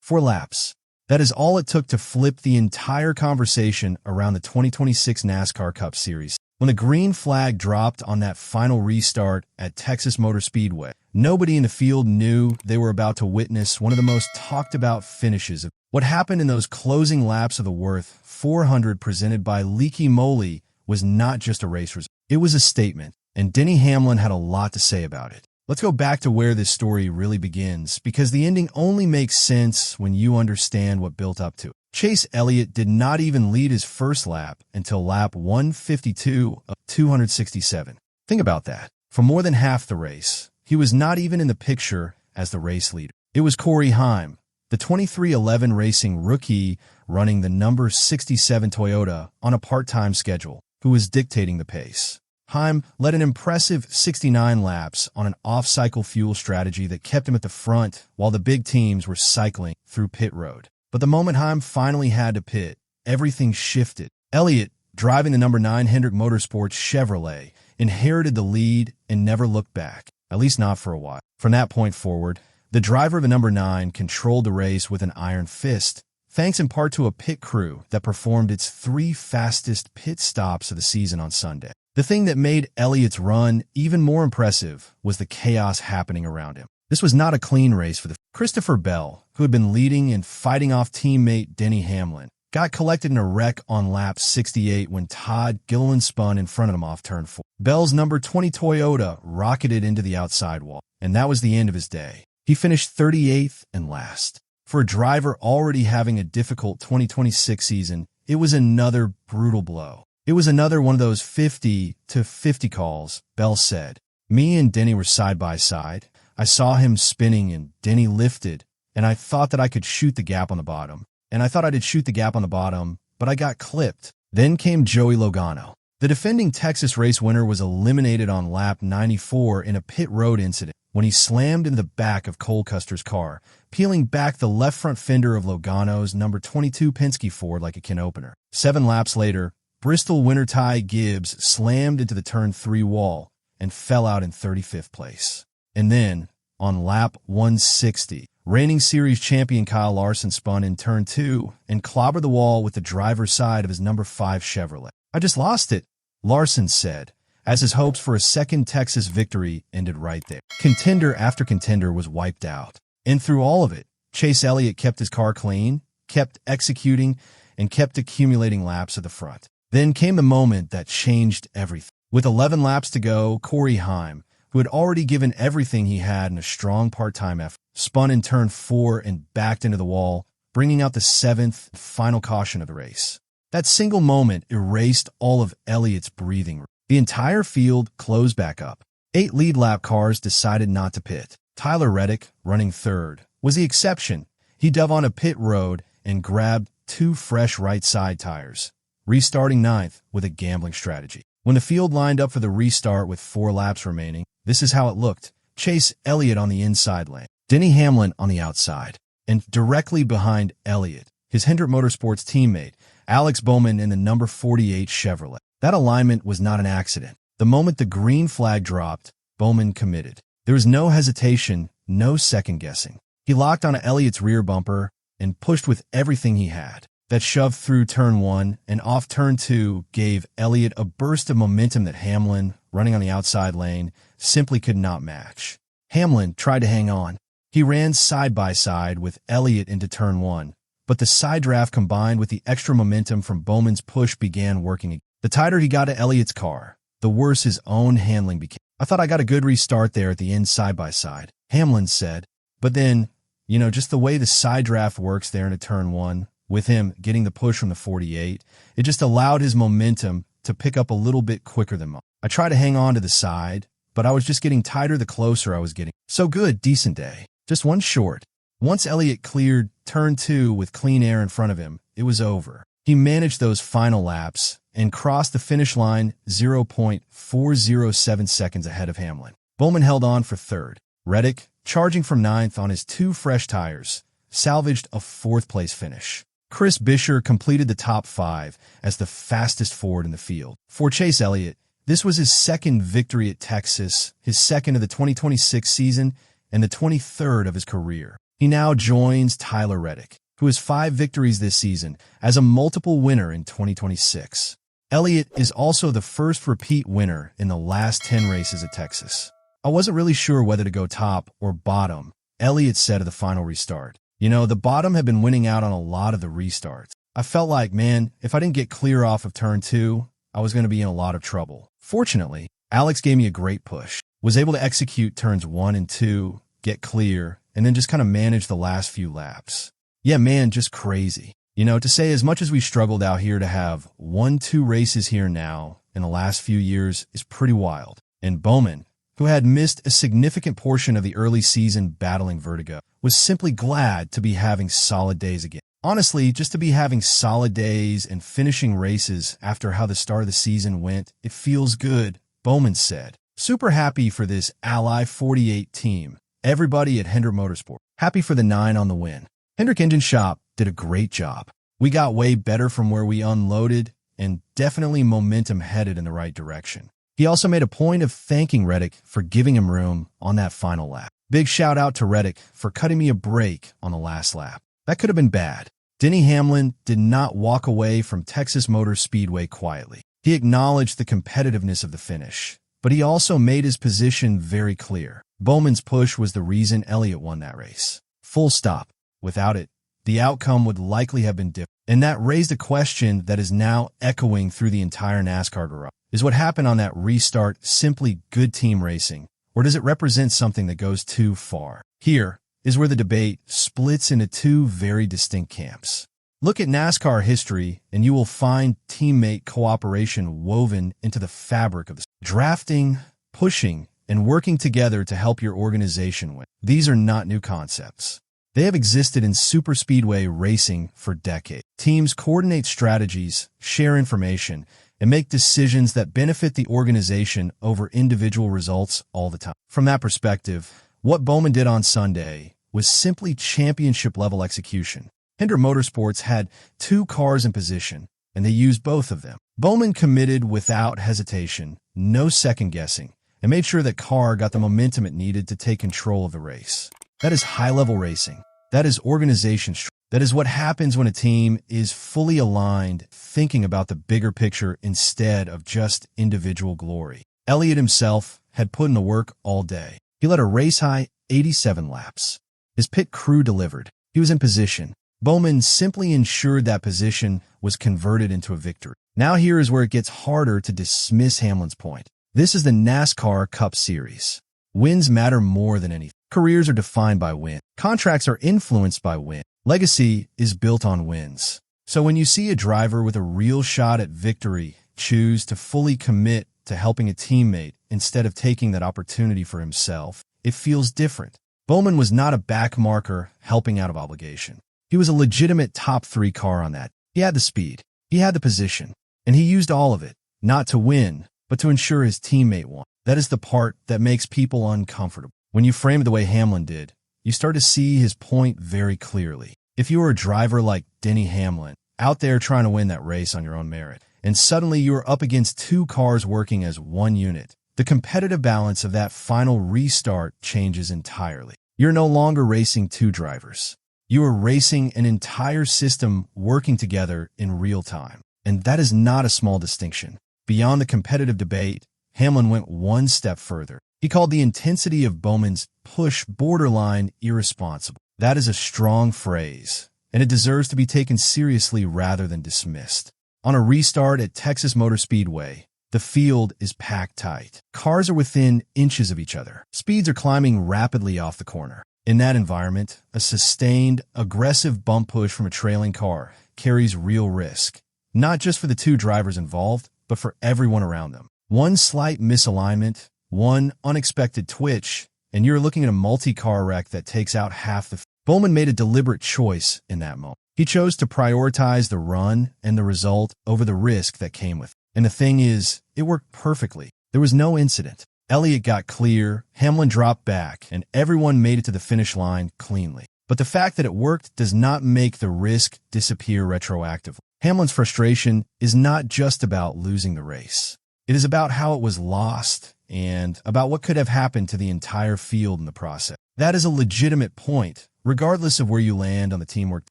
4 laps. That is all it took to flip the entire conversation around the 2026 NASCAR Cup Series. When the green flag dropped on that final restart at Texas Motor Speedway, nobody in the field knew they were about to witness one of the most talked about finishes. What happened in those closing laps of the Würth 400 presented by Leaky Moly was not just a race result. It was a statement, and Denny Hamlin had a lot to say about it. Let's go back to where this story really begins, because the ending only makes sense when you understand what built up to it. Chase Elliott did not even lead his first lap until lap 152 of 267. Think about that. For more than half the race, he was not even in the picture as the race leader. It was Corey Heim, the 2311 Racing rookie running the number 67 Toyota on a part-time schedule, who was dictating the pace. Heim led an impressive 69 laps on an off-cycle fuel strategy that kept him at the front while the big teams were cycling through pit road. But the moment Heim finally had to pit, everything shifted. Elliott, driving the number 9 Hendrick Motorsports Chevrolet, inherited the lead and never looked back, at least not for a while. From that point forward, the driver of the number 9 controlled the race with an iron fist, thanks in part to a pit crew that performed its 3 fastest pit stops of the season on Sunday. The thing that made Elliott's run even more impressive was the chaos happening around him. This was not a clean race for the Christopher Bell, who had been leading and fighting off teammate Denny Hamlin, got collected in a wreck on lap 68 when Todd Gilliland spun in front of him off turn 4. Bell's number 20 Toyota rocketed into the outside wall, and that was the end of his day. He finished 38th and last. For a driver already having a difficult 2026 season, it was another brutal blow. It was another one of those 50-50 calls, Bell said. Me and Denny were side by side. I saw him spinning and Denny lifted, and I thought that I could shoot the gap on the bottom. And I thought I did shoot the gap on the bottom, but I got clipped. Then came Joey Logano. The defending Texas race winner was eliminated on lap 94 in a pit road incident when he slammed into the back of Cole Custer's car, peeling back the left front fender of Logano's number 22 Penske Ford like a can opener. 7 laps later, Bristol winner Ty Gibbs slammed into the turn 3 wall and fell out in 35th place. And then, on lap 160, reigning series champion Kyle Larson spun in turn 2 and clobbered the wall with the driver's side of his number 5 Chevrolet. I just lost it, Larson said, as his hopes for a second Texas victory ended right there. Contender after contender was wiped out. And through all of it, Chase Elliott kept his car clean, kept executing, and kept accumulating laps at the front. Then came the moment that changed everything. With 11 laps to go, Corey Heim, who had already given everything he had in a strong part-time effort, spun in turn 4 and backed into the wall, bringing out the 7th final caution of the race. That single moment erased all of Elliott's breathing room. The entire field closed back up. 8 lead lap cars decided not to pit. Tyler Reddick, running 3rd, was the exception. He dove on a pit road and grabbed 2 fresh right side tires, restarting 9th with a gambling strategy. When the field lined up for the restart with 4 laps remaining, this is how it looked. Chase Elliott on the inside lane, Denny Hamlin on the outside, and directly behind Elliott, his Hendrick Motorsports teammate, Alex Bowman in the number 48 Chevrolet. That alignment was not an accident. The moment the green flag dropped, Bowman committed. There was no hesitation, no second guessing. He locked onto Elliott's rear bumper and pushed with everything he had. That shove through turn 1 and off turn 2 gave Elliott a burst of momentum that Hamlin, running on the outside lane, simply could not match. Hamlin tried to hang on. He ran side by side with Elliott into turn 1, but the side draft combined with the extra momentum from Bowman's push began working again. The tighter he got to Elliott's car, the worse his own handling became. I thought I got a good restart there at the end side by side, Hamlin said. But then, just the way the side draft works there into turn 1, with him getting the push from the 48, it just allowed his momentum to pick up a little bit quicker than mine. I tried to hang on to the side, but I was just getting tighter the closer I was getting. So good, decent day. Just one short. Once Elliott cleared turn 2 with clean air in front of him, it was over. He managed those final laps and crossed the finish line 0.407 seconds ahead of Hamlin. Bowman held on for 3rd. Reddick, charging from 9th on his 2 fresh tires, salvaged a 4th place finish. Chris Buescher completed the top 5 as the fastest Ford in the field. For Chase Elliott, this was his 2nd victory at Texas, his 2nd of the 2026 season, and the 23rd of his career. He now joins Tyler Reddick, who has 5 victories this season, as a multiple winner in 2026. Elliott is also the first repeat winner in the last 10 races at Texas. I wasn't really sure whether to go top or bottom, Elliott said of the final restart. You know, the bottom had been winning out on a lot of the restarts. I felt like, man, if I didn't get clear off of turn 2, I was going to be in a lot of trouble. Fortunately, Alex gave me a great push, was able to execute turns 1 and 2, get clear, and then just kind of manage the last few laps. Yeah, man, just crazy. You know, to say as much as we struggled out here to have 1-2 races here now in the last few years is pretty wild. And Bowman, who had missed a significant portion of the early season battling vertigo, was simply glad to be having solid days again. Honestly, just to be having solid days and finishing races after how the start of the season went, it feels good, Bowman said. Super happy for this Ally 48 team. Everybody at Hendrick Motorsports. Happy for the 9 on the win. Hendrick Engine Shop did a great job. We got way better from where we unloaded, and definitely momentum headed in the right direction. He also made a point of thanking Reddick for giving him room on that final lap. Big shout out to Reddick for cutting me a break on the last lap. That could have been bad. Denny Hamlin did not walk away from Texas Motor Speedway quietly. He acknowledged the competitiveness of the finish, but he also made his position very clear. Bowman's push was the reason Elliott won that race. Full stop. Without it, the outcome would likely have been different. And that raised a question that is now echoing through the entire NASCAR garage. Is what happened on that restart simply good team racing, or does it represent something that goes too far? Here is where the debate splits into 2 very distinct camps. Look at NASCAR history, and you will find teammate cooperation woven into the fabric of the drafting, pushing, and working together to help your organization win. These are not new concepts. They have existed in superspeedway racing for decades. Teams coordinate strategies, share information, and make decisions that benefit the organization over individual results all the time. From that perspective, what Bowman did on Sunday was simply championship-level execution. Hendrick Motorsports had 2 cars in position, and they used both of them. Bowman committed without hesitation, no second-guessing, and made sure that car got the momentum it needed to take control of the race. That is high-level racing. That is organization. That is what happens when a team is fully aligned, thinking about the bigger picture instead of just individual glory. Elliott himself had put in the work all day. He led a race-high 87 laps. His pit crew delivered. He was in position. Bowman simply ensured that position was converted into a victory. Now here is where it gets harder to dismiss Hamlin's point. This is the NASCAR Cup Series. Wins matter more than anything. Careers are defined by win. Contracts are influenced by win. Legacy is built on wins. So when you see a driver with a real shot at victory choose to fully commit to helping a teammate instead of taking that opportunity for himself, it feels different. Bowman was not a backmarker helping out of obligation. He was a legitimate top 3 car on that. He had the speed, he had the position, and he used all of it, not to win, but to ensure his teammate won. That is the part that makes people uncomfortable. When you frame it the way Hamlin did, you start to see his point very clearly. If you were a driver like Denny Hamlin, out there trying to win that race on your own merit, and suddenly you are up against 2 cars working as one unit, the competitive balance of that final restart changes entirely. You're no longer racing 2 drivers. You are racing an entire system working together in real time. And that is not a small distinction. Beyond the competitive debate, Hamlin went one step further. He called the intensity of Bowman's push borderline irresponsible. That is a strong phrase, and it deserves to be taken seriously rather than dismissed. On a restart at Texas Motor Speedway, the field is packed tight. Cars are within inches of each other. Speeds are climbing rapidly off the corner. In that environment, a sustained, aggressive bump push from a trailing car carries real risk, not just for the 2 drivers involved, but for everyone around them. One slight misalignment, one unexpected twitch, and you're looking at a multi-car wreck that takes out half the field. Bowman made a deliberate choice in that moment. He chose to prioritize the run and the result over the risk that came with it. And the thing is, it worked perfectly. There was no incident. Elliott got clear, Hamlin dropped back, and everyone made it to the finish line cleanly. But the fact that it worked does not make the risk disappear retroactively. Hamlin's frustration is not just about losing the race. It is about how it was lost and about what could have happened to the entire field in the process. That is a legitimate point, regardless of where you land on the teamwork.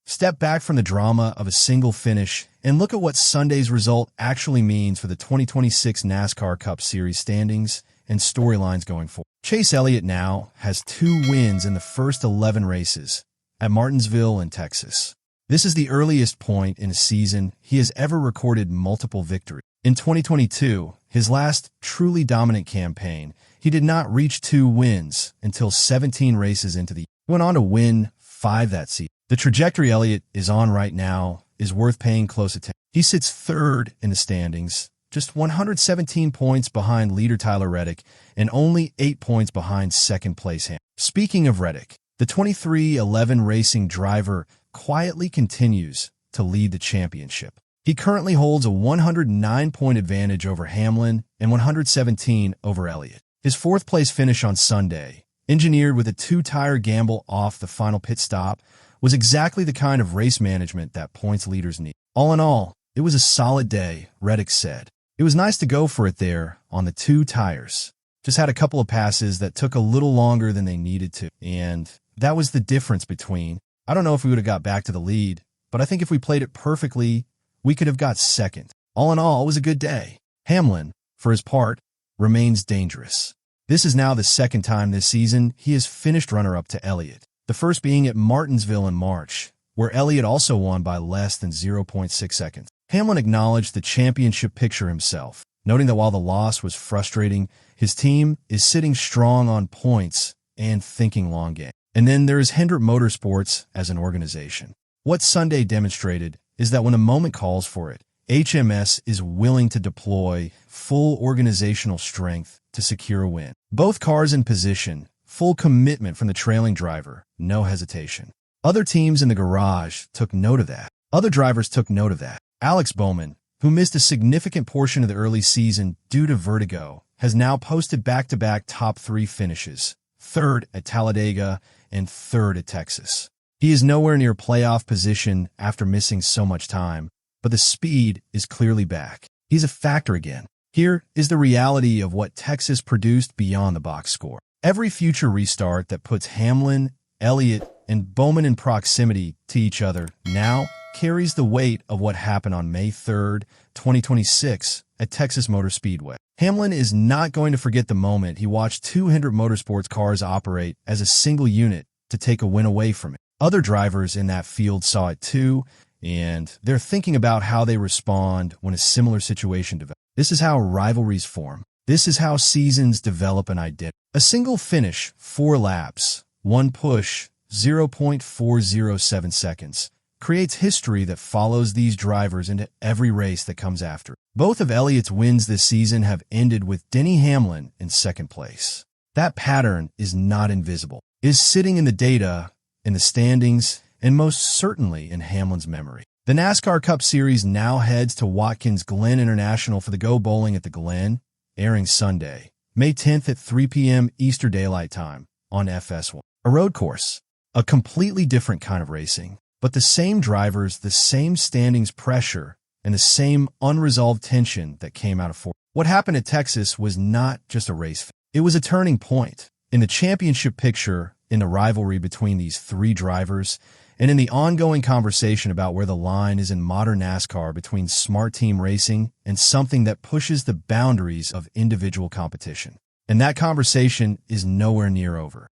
Step back from the drama of a single finish and look at what Sunday's result actually means for the 2026 NASCAR Cup Series standings and storylines going forward. Chase Elliott now has 2 wins in the first 11 races at Martinsville in Texas. This is the earliest point in a season he has ever recorded multiple victories. In 2022, his last truly dominant campaign, he did not reach 2 wins until 17 races into the year. He went on to win 5 that season. The trajectory Elliott is on right now is worth paying close attention. He sits 3rd in the standings, just 117 points behind leader Tyler Reddick and only 8 points behind second-place Hamlin. Speaking of Reddick, the 2311 Racing driver quietly continues to lead the championship. He currently holds a 109-point advantage over Hamlin and 117 over Elliott. His 4th-place finish on Sunday, engineered with a 2-tire gamble off the final pit stop, was exactly the kind of race management that points leaders need. All in all, it was a solid day, Reddick said. It was nice to go for it there on the 2 tires. Just had a couple of passes that took a little longer than they needed to, and that was the difference between. I don't know if we would have got back to the lead, but I think if we played it perfectly, we could have got second. All in all, it was a good day. Hamlin, for his part, remains dangerous. This is now the 2nd time this season he has finished runner-up to Elliott, the first being at Martinsville in March, where Elliott also won by less than 0.6 seconds. Hamlin acknowledged the championship picture himself, noting that while the loss was frustrating, his team is sitting strong on points and thinking long game. And then there is Hendrick Motorsports as an organization. What Sunday demonstrated is that when a moment calls for it, HMS is willing to deploy full organizational strength to secure a win. Both cars in position, full commitment from the trailing driver, no hesitation. Other teams in the garage took note of that. Other drivers took note of that. Alex Bowman, who missed a significant portion of the early season due to vertigo, has now posted back-to-back top 3 finishes, 3rd at Talladega and 3rd at Texas. He is nowhere near playoff position after missing so much time, but the speed is clearly back. He's a factor again. Here is the reality of what Texas produced beyond the box score. Every future restart that puts Hamlin, Elliott, and Bowman in proximity to each other now carries the weight of what happened on May 3rd, 2026 at Texas Motor Speedway. Hamlin is not going to forget the moment he watched 2 Hendrick Motorsports cars operate as a single unit to take a win away from it. Other drivers in that field saw it too, and they're thinking about how they respond when a similar situation develops. This is how rivalries form. This is how seasons develop an identity. A single finish, 4 laps, 1 push, 0.407 seconds, creates history that follows these drivers into every race that comes after. Both of Elliott's wins this season have ended with Denny Hamlin in 2nd place. That pattern is not invisible. It is sitting in the data, in the standings, and most certainly in Hamlin's memory. The NASCAR Cup Series now heads to Watkins Glen International for the Go Bowling at the Glen, airing Sunday, May 10th at 3 p.m. Eastern Daylight Time on FS1. A road course, a completely different kind of racing, but the same drivers, the same standings pressure, and the same unresolved tension that came out of Fort. What happened at Texas was not just a race. It was a turning point in the championship picture, in the rivalry between these 3 drivers, and in the ongoing conversation about where the line is in modern NASCAR between smart team racing and something that pushes the boundaries of individual competition. And that conversation is nowhere near over.